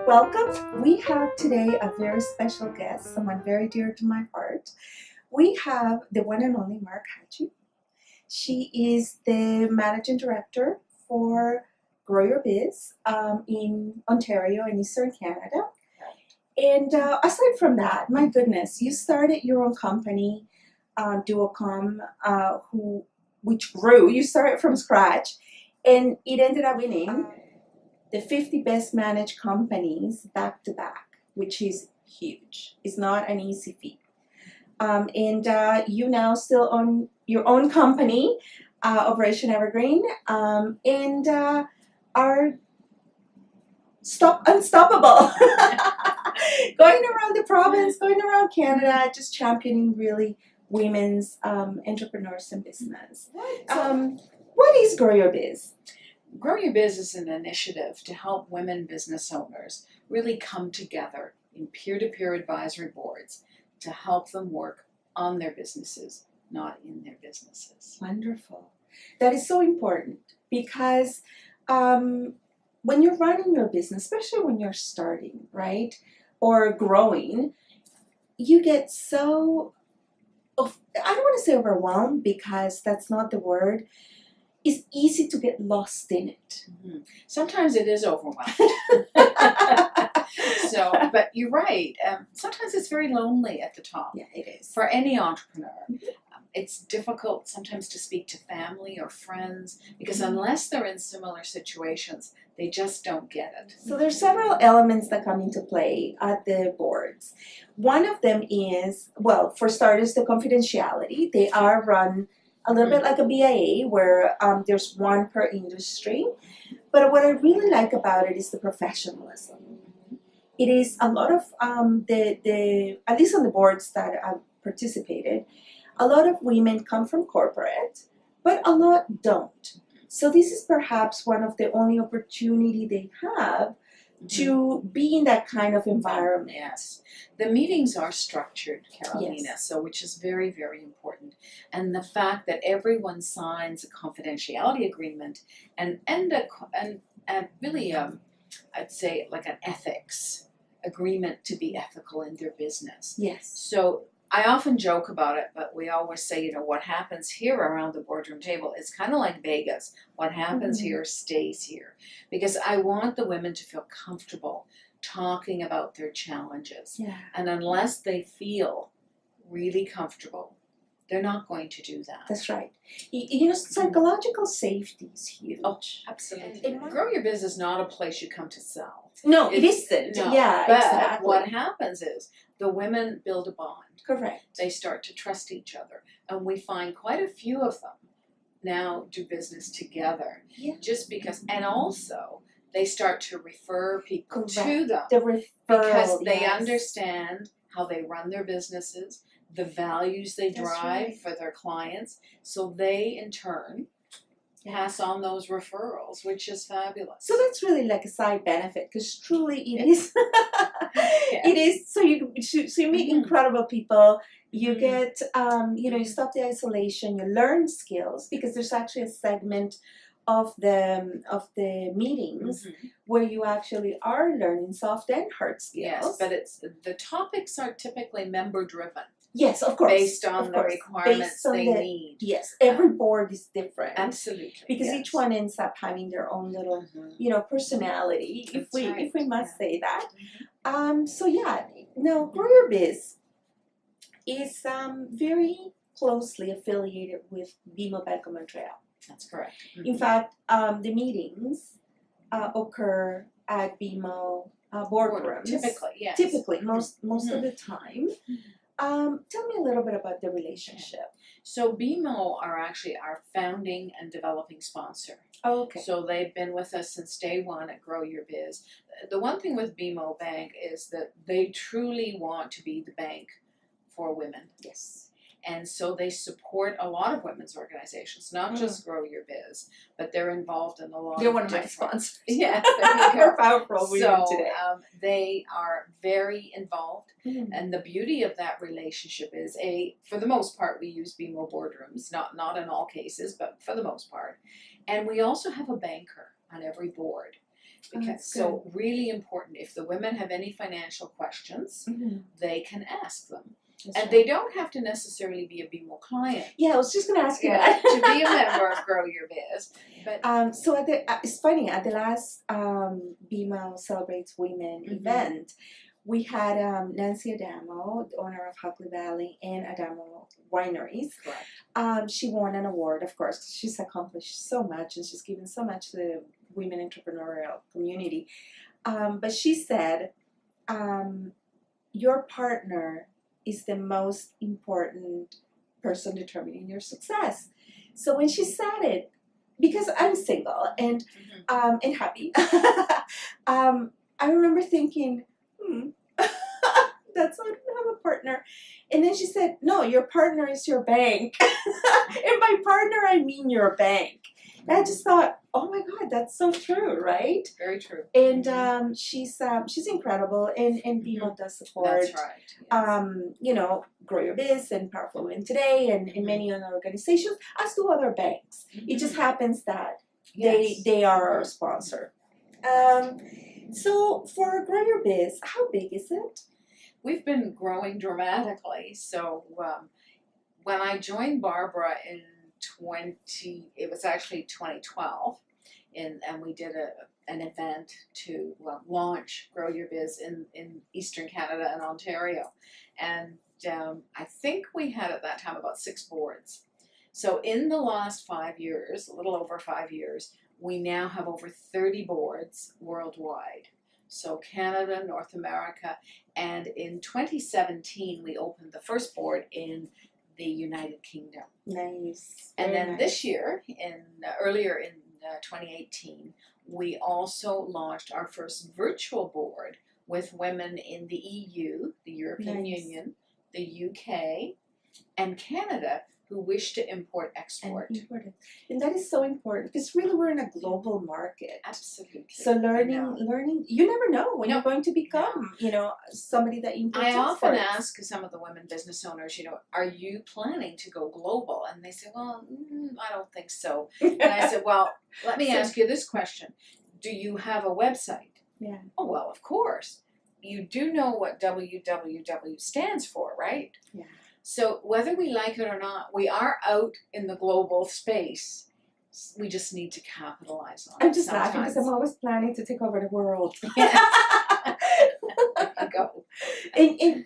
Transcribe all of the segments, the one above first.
Welcome. We have today a very special guest, someone very dear to my heart. We have the one and only Mark Haji. She is the managing director for GroYourBiz in Ontario in Eastern Canada. And aside from that, my goodness, you started your own company, Duocom, which grew. You started from scratch, and it ended up winning the 50 best managed companies back to back, which is huge. It's not an easy feat. And you now still own your own company, Operation Evergreen, and are unstoppable. Going around the province, going around Canada, just championing really women's entrepreneurs in business. What is GroYourBiz? GroYourBiz is an initiative to help women business owners really come together in peer-to-peer advisory boards to help them work on their businesses, not in their businesses. Wonderful. That is so important because when you're running your business, especially when you're starting, right, or growing, you get so, I don't want to say overwhelmed because that's not the word. It's easy to get lost in it. Mm-hmm. Sometimes it is overwhelmed. But you're right. Sometimes it's very lonely at the top. Yeah, it is. For any entrepreneur. It's difficult sometimes to speak to family or friends because unless they're in similar situations, they just don't get it. So there's several elements that come into play at the boards. One of them is, well, for starters, the confidentiality. They are run a little bit like a BIA where there's one per industry. But what I really like about it is the professionalism. It is a lot of at least on the boards that I've participated, a lot of women come from corporate, but a lot don't. So this is perhaps one of the only opportunity they have to be in that kind of environment. Yes. The meetings are structured, Carolina, Yes. so which is very, very important. And the fact that everyone signs a confidentiality agreement and really, I'd say like an ethics agreement to be ethical in their business. Yes. So I often joke about it, but we always say, what happens here around the boardroom table is kind of like Vegas. What happens here stays here. Because I want the women to feel comfortable talking about their challenges. Yeah. And unless they feel really comfortable, they're not going to do that. That's right. Psychological safety is huge. Oh, absolutely. GroYourBiz is not a place you come to sell. No, it isn't. No, Yeah, but exactly. what happens is the women build a bond. Correct. They start to trust each other. And we find quite a few of them now do business together. Yeah. Just because, and also they start to refer people to them. The referral, because they understand how they run their businesses, the values they drive for their clients. So they, in turn, pass on those referrals, which is fabulous. So that's really like a side benefit because truly it is. It is. So you meet incredible people. You get, you stop the isolation. You learn skills because there's actually a segment of the meetings where you actually are learning soft and hard skills. Yes, but the topics are typically member driven. Yes, of course. Based on the requirements they need. Yes, every board is different. Absolutely. Because each one ends up having their own little, personality, if we must say that. Now GroYourBiz is very closely affiliated with BMO Bank of Montreal. That's correct. In fact, the meetings occur at BMO boardrooms. Typically, yes. Typically, most of the time. Tell me a little bit about the relationship. So BMO are actually our founding and developing sponsor. Oh, okay. So they've been with us since day one at GroYourBiz. The one thing with BMO Bank is that they truly want to be the bank for women. Yes. And so they support a lot of women's organizations, not just GroYourBiz, but they're involved in a lot You're of one of my different... sponsors. Yes, there you go. We're powerful today. They are very involved. And the beauty of that relationship is, for the most part, we use BMO boardrooms, not in all cases, but for the most part. And we also have a banker on every board. Because that's so really important. If the women have any financial questions, Mhm. they can ask them. That's And right. they don't have to necessarily be a BMO client. Yeah, I was just going to ask you Yeah, that. to be a member of Grow Your Biz. But So at the it's funny, at the last BMO Celebrates Women Mhm. event, we had Nancy Adamo, the owner of Huckley Valley and Adamo Wineries. correct. She won an award, of course, 'cause she's accomplished so much and she's given so much to the women entrepreneurial community. But she said, your partner is the most important person determining your success. So when she said it, because I'm single and happy, I remember thinking, that's why I don't have a partner. And then she said, no, your partner is your bank. And by partner, I mean your bank. And I just thought, oh my God, that's so true, right? Very true. And she's incredible, and BMO does support. That's right. Yes. Grow Your Biz and Powerful Women Today and many other organizations, as do other banks. It just happens that they are our sponsor. So for Grow Your Biz, how big is it? We've been growing dramatically. So when I joined Barbara in it was actually 2012, and we did an event to launch Grow Your Biz in Eastern Canada and Ontario, and I think we had at that time about 6 boards. So in the last 5 years, a little over 5 years, we now have over 30 boards worldwide. So Canada, North America, and in 2017 we opened the first board in the United Kingdom. Nice. And Very then nice. this year, earlier in 2018, we also launched our first virtual board with women in the EU, the European Nice. Union, the UK, and Canada who wish to import-export. And that is so important because really we're in a global market. Absolutely. So learning, you never know when No. you're going to become, somebody that imports. I often exports. ask some of the women business owners, are you planning to go global? And they say, well, I don't think so. And I said, well, let me ask you this question. Do you have a website? Yeah. Oh, well, of course. You do know what www stands for, right? Yeah. So whether we like it or not, we are out in the global space. We just need to capitalize on it. I'm just laughing because I'm always planning to take over the world. There you go. And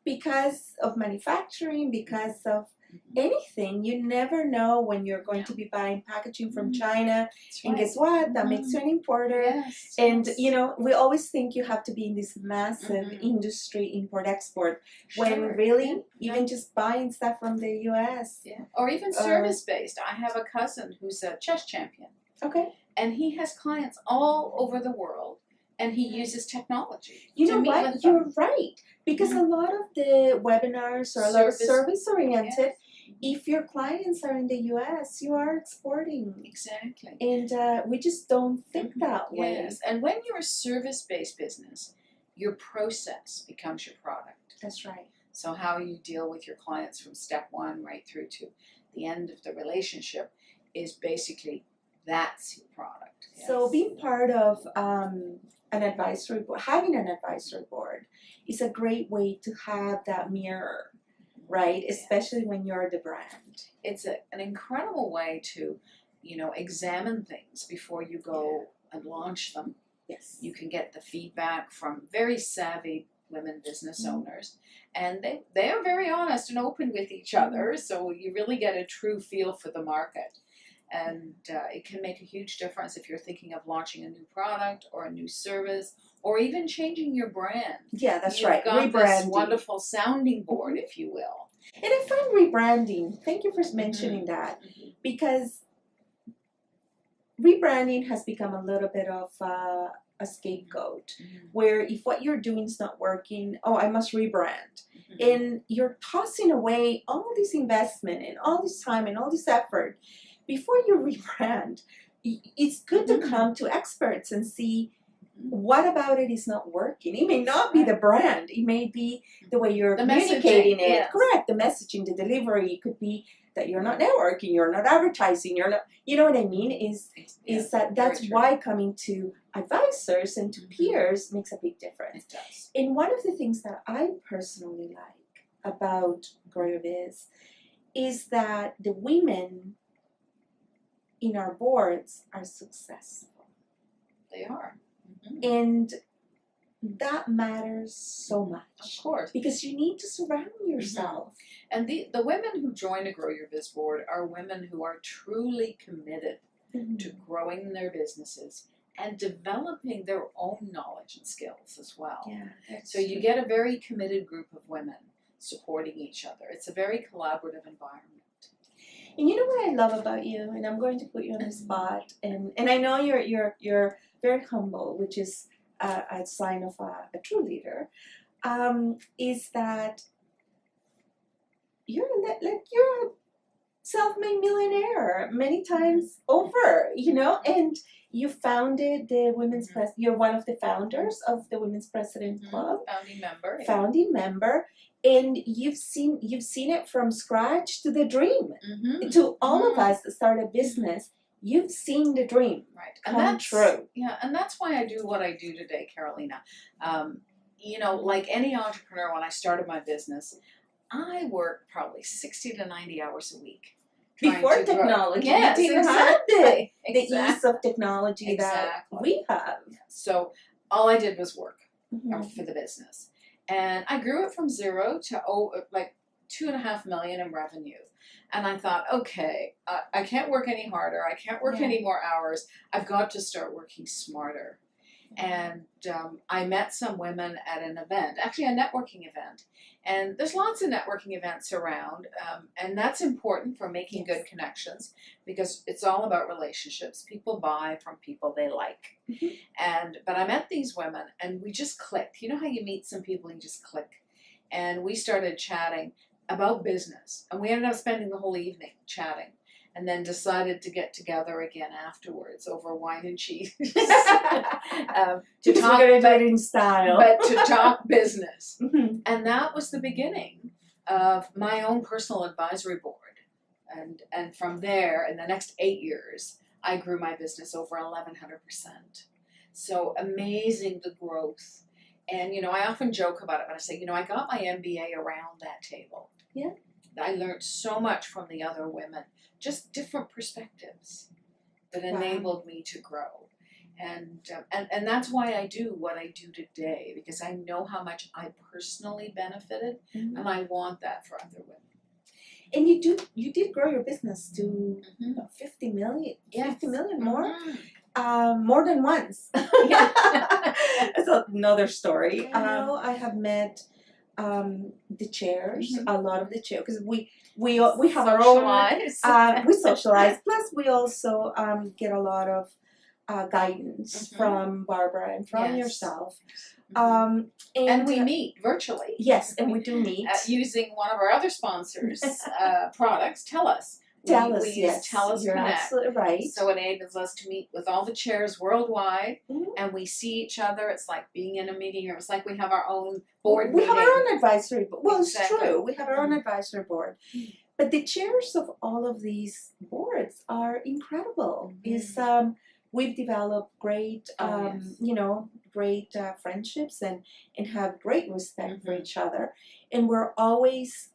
because of manufacturing, because of anything, you never know when you're going to be buying packaging from China. That's And right. guess what? That makes you an importer. Yes. And yes. We always think you have to be in this massive industry, import-export, when really even just buying stuff from the US. Yeah. Or even service-based. I have a cousin who's a chess champion. Okay. And he has clients all over the world, and he uses technology. You know what? You're right. Because a lot of the webinars are a lot of service-oriented. If your clients are in the US, you are exporting. Exactly. And we just don't think that way. Yes. And when you're a service-based business, your process becomes your product. That's right. So how you deal with your clients from step 1 right through to the end of the relationship is basically that's your product. Yes. So being part of an advisory board, having an advisory board is a great way to have that mirror. Right, especially when you're the brand. It's an incredible way to, examine things before you go and launch them. Yes. You can get the feedback from very savvy women business owners, and they are very honest and open with each other, so you really get a true feel for the market. And it can make a huge difference if you're thinking of launching a new product or a new service or even changing your brand. Yeah, that's You've right. got Rebranding. this wonderful sounding board, if you will. And I find rebranding, thank you for mentioning that, because rebranding has become a little bit of a scapegoat, where if what you're doing is not working, I must rebrand. And you're tossing away all this investment and all this time and all this effort. Before you rebrand, it's good to come to experts and see, what about it is not working? It may not be the brand. It may be the way you're The communicating messaging, it. yes. Correct. The messaging, the delivery. It could be that you're not networking, you're not advertising, you're not. You know what I mean? Is that that's why coming to advisors and to peers makes a big difference. It does. And one of the things that I personally like about GroYourBiz is that the women in our boards are successful. They are. And that matters so much. Of course. Because you need to surround yourself. And the women who join a Grow Your Biz board are women who are truly committed to growing their businesses and developing their own knowledge and skills as well. Yeah, so you get a very committed group of women supporting each other. It's a very collaborative environment. And you know what I love about you, and I'm going to put you on the spot, and I know you're very humble, which is a sign of a true leader, is that you're a self-made millionaire many times over, you know, and you founded the Women's You're one of the founders of the Women's President Club, founding member, and you've seen it from scratch to the dream. To all of us that start a business, you've seen the dream come true. Yeah, and that's why I do what I do today, Carolina. You know, like any entrepreneur, when I started my business, I worked probably 60 to 90 hours a week. Before technology, yes, you didn't have the ease of technology that we have. So all I did was work for the business. And I grew it from zero to like $2.5 million in revenue. And I thought, okay, I can't work any harder. I can't work any more hours. I've got to start working smarter. And I met some women at an event, actually a networking event. And there's lots of networking events around, and that's important for making good connections because it's all about relationships. People buy from people they like. But I met these women, and we just clicked. You know how you meet some people and you just click? And we started chatting about business, and we ended up spending the whole evening chatting. And then decided to get together again afterwards over wine and cheese to talk in style, but to talk business. And that was the beginning of my own personal advisory board. And from there, in the next 8 years, I grew my business over 1,100%. So amazing the growth. And you know, I often joke about it, but I say, you know, I got my MBA around that table. Yeah. I learned so much from the other women, just different perspectives that enabled me to grow. And that's why I do what I do today, because I know how much I personally benefited, and I want that for other women. And you did grow your business to 50 million, 50 million more? More than once. That's another story. I have met the chairs, a lot of the chairs, because we have our own. We socialize. Plus, we also get a lot of guidance from Barbara and from yourself. And we meet virtually. Yes, and we do meet using one of our other sponsors' products. TELUS. We use TELUS You're Connect. absolutely right. So it enables us to meet with all the chairs worldwide, and we see each other. It's like being in a meeting room. It's like we have our own board meeting. We have our own advisory board. Well, it's true. We have our own advisory board. But the chairs of all of these boards are incredible. We've developed great, great friendships and have great respect for each other. And we're always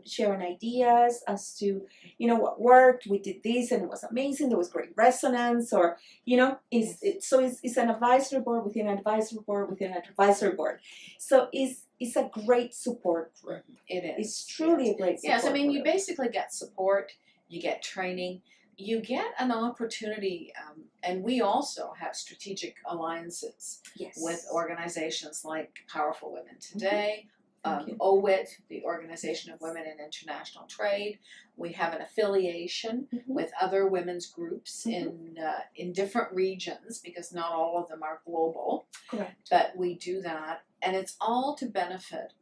sharing ideas as to, what worked. We did this and it was amazing. There was great resonance, or, it's an advisory board within an advisory board within an advisory board. So it's a great support group. It is. It's truly a great support Yes, I mean, group. you basically get support, you get training, you get an opportunity, and we also have strategic alliances with organizations like Powerful Women Today, OWIT, the Organization of Women in International Trade. We have an affiliation with other women's groups in different regions, because not all of them are global. Correct. But we do that, and it's all to benefit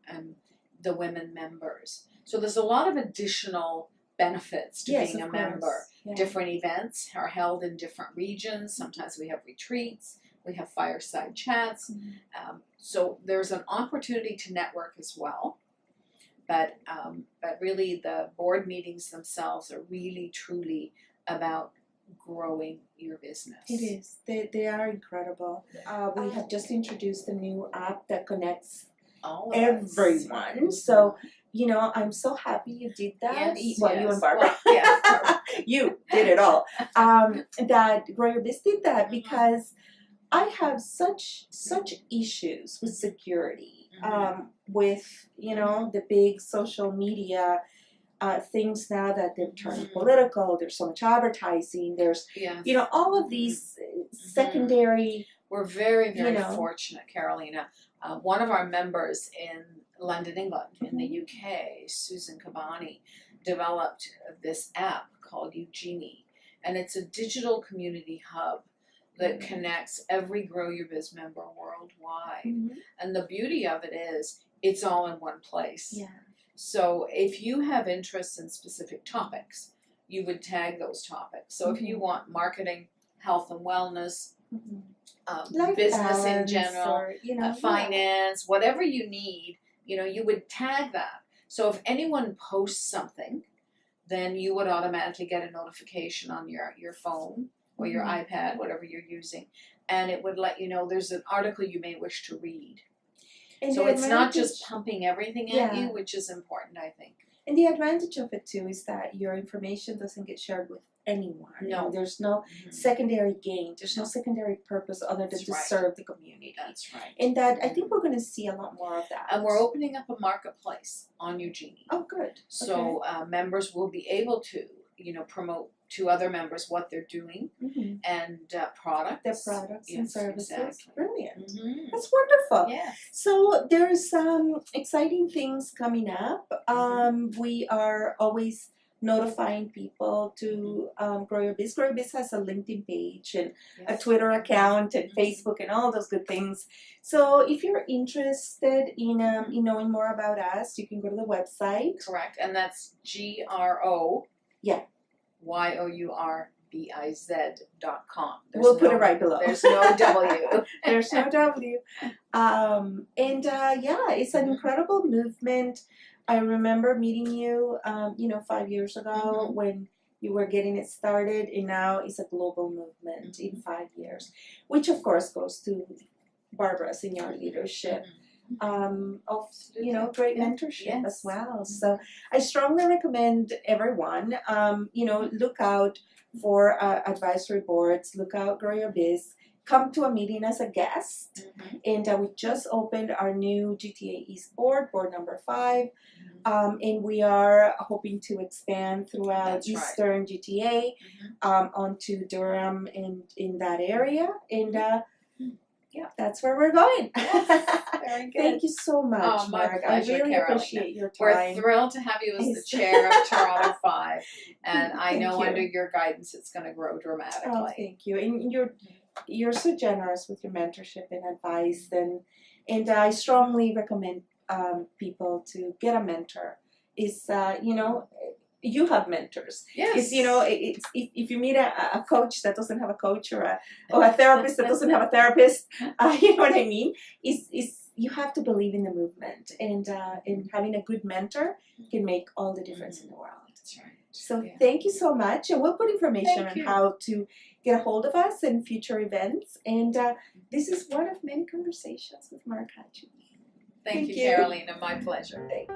the women members. So there's a lot of additional benefits to being a member. Different events are held in different regions. Sometimes we have retreats. We have fireside chats. So there's an opportunity to network as well. But really the board meetings themselves are really truly about growing your business. It is. They are incredible. We have just introduced a new app that connects All of us. everyone. So, you know, I'm so happy you did that. Yes, Well, yes. you and Barbara. Well, yeah. You did it all. That GroYourBiz did that because I have such issues with security, with, you know, the big social media things now that they've turned political. There's so much advertising. There's, Yes. you know, all of these secondary. We're very, very you know. fortunate, Carolina. One of our members in London, England, in the UK, Susan Cabani, developed this app called Eugenie. And it's a digital community hub that connects every Grow Your Biz member worldwide. And the beauty of it is it's all in one place. Yeah. So if you have interests in specific topics, you would tag those topics. So if you want marketing, health and wellness, Life business in balance general, or, you know, finance, whatever you need, you know, you would tag that. So if anyone posts something, then you would automatically get a notification on your phone or your iPad, whatever you're using, and it would let you know there's an article you may wish to read. And so the it's not just advantage- pumping everything at you, which is important, I think. And the advantage of it too is that your information doesn't get shared with anyone. No. And there's no secondary gain. There's no secondary purpose other than That's to right. serve the community. That's right. And that I think we're going to see a lot more of that. And we're opening up a marketplace on Eugenie. Oh, good. So members will be able to, you know, promote to other members what they're doing and products. Their products and services. Exactly. Brilliant. That's wonderful. Yeah. So there's exciting things coming up. We are always notifying people to Grow Your Biz. Grow Your Biz has a LinkedIn page and a Twitter account and Facebook and all those good things. So if you're interested in knowing more about us, you can go to the website. Correct. And that's GRO. Yeah. YOURBIZ.com. We'll put it right below. There's no W. There's no W. It's an incredible movement. I remember meeting you, 5 years ago when you were getting it started, and now it's a global movement in 5 years, which of course goes to Barbara's in your leadership. Of great mentorship as well. So I strongly recommend everyone look out for advisory boards, look out Grow Your Biz, come to a meeting as a guest, and we just opened our new GTA East board number 5, and we are hoping to expand throughout Eastern GTA onto Durham and in that area, and that's where we're going. Very good. Thank you so much, Oh, my Mark. pleasure, I really Carolina. appreciate your time. We're thrilled to have you as the chair of Toronto 5, and I Thank know you. under your guidance it's going to grow dramatically. Oh, thank you. And you're so generous with your mentorship and advice, and I strongly recommend people to get a mentor. You have mentors. Yes. It's if you meet a coach that doesn't have a coach or a therapist that doesn't have a therapist, you know what I mean? You have to believe in the movement, and having a good mentor can make all the difference in the world. That's right. So thank you so much, and we'll put information Thank on you. how to get a hold of us and future events. And this is one of many conversations with Mark Hatchie. Thank you, you. Carolina. My pleasure. Thanks.